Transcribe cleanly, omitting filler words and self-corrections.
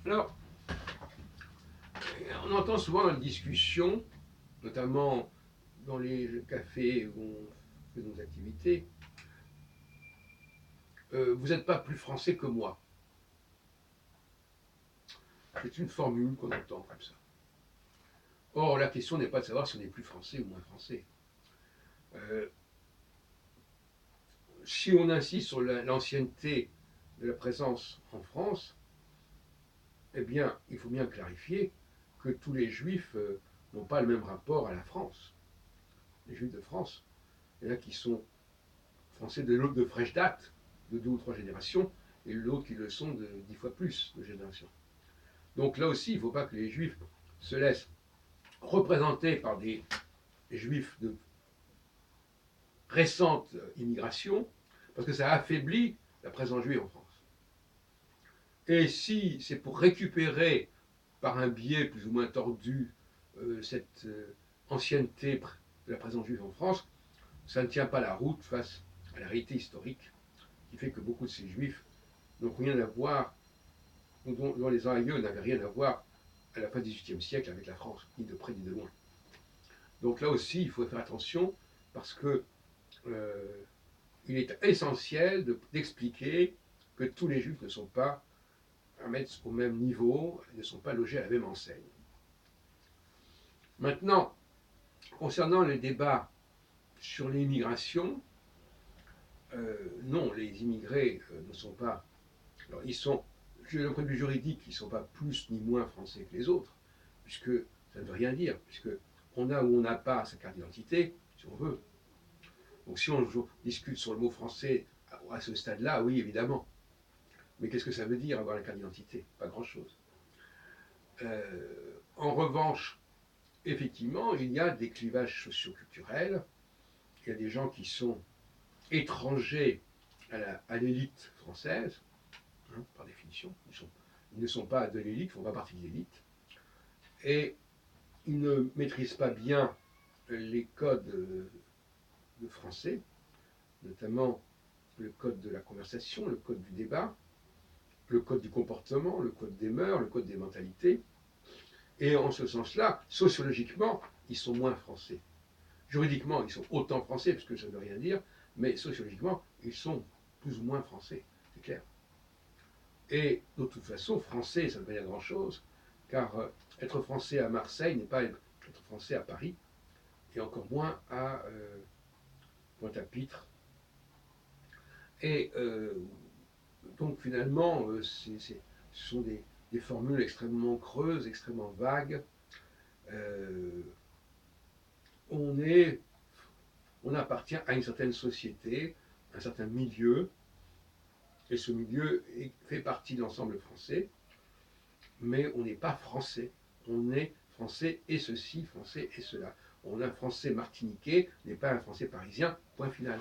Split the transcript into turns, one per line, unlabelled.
Alors, on entend souvent dans les discussions, notamment dans les cafés où on fait nos activités, vous n'êtes pas plus français que moi. C'est une formule qu'on entend comme ça. Or, la question n'est pas de savoir si on est plus français ou moins français. Euh, si on insiste sur l'ancienneté de la présence en France, eh bien, il faut bien clarifier que tous les juifs n'ont pas le même rapport à la France. Les juifs de France, il y en a qui sont français de fraîche date, de 2 ou 3 générations, et l'autre qui le sont de 10 fois plus de générations. Donc là aussi, il ne faut pas que les juifs se laissent représenter par des juifs de récente immigration, parce que ça affaiblit la présence juive en France. Et si c'est pour récupérer par un biais plus ou moins tordu cette ancienneté de la présence juive en France, ça ne tient pas la route face à la réalité historique qui fait que beaucoup de ces juifs n'ont rien à voir, dont les aïeux n'avaient rien à voir à la fin du XVIIIe siècle avec la France, ni de près ni de loin. Donc là aussi, il faut faire attention parce que il est essentiel d'expliquer que tous les juifs ne sont pas à mettre au même niveau, ne sont pas logés à la même enseigne. Maintenant, concernant les débats sur l'immigration, non, les immigrés ne sont pas. Alors, ils sont, d'un point de vue juridique, ils ne sont pas plus ni moins français que les autres, puisque ça ne veut rien dire, puisque on a ou on n'a pas sa carte d'identité, si on veut. Donc si on discute sur le mot français à ce stade-là, oui, évidemment. Mais qu'est-ce que ça veut dire avoir la carte d'identité? Pas grand-chose. En revanche, effectivement, il y a des clivages socioculturels. Il y a des gens qui sont étrangers à l'élite française, hein, par définition. Ils ne sont pas de l'élite, ils ne font pas partie de l'élite. Et ils ne maîtrisent pas bien les codes de français, notamment le code de la conversation, le code du débat, le code du comportement, le code des mœurs, le code des mentalités. Et en ce sens-là, sociologiquement, ils sont moins français. Juridiquement, ils sont autant français, parce que ça ne veut rien dire, mais sociologiquement, ils sont plus ou moins français, c'est clair. Et de toute façon, français, ça ne veut pas dire grand-chose, car être français à Marseille n'est pas être français à Paris, et encore moins à Pointe-à-Pitre. Et donc finalement, ce sont des formules extrêmement creuses, extrêmement vagues. Euh, on appartient à une certaine société, un certain milieu, et ce milieu fait partie de l'ensemble français, mais on n'est pas français. On est français et ceci, français et cela. On a un français martiniquais, n'est pas un français parisien, point final.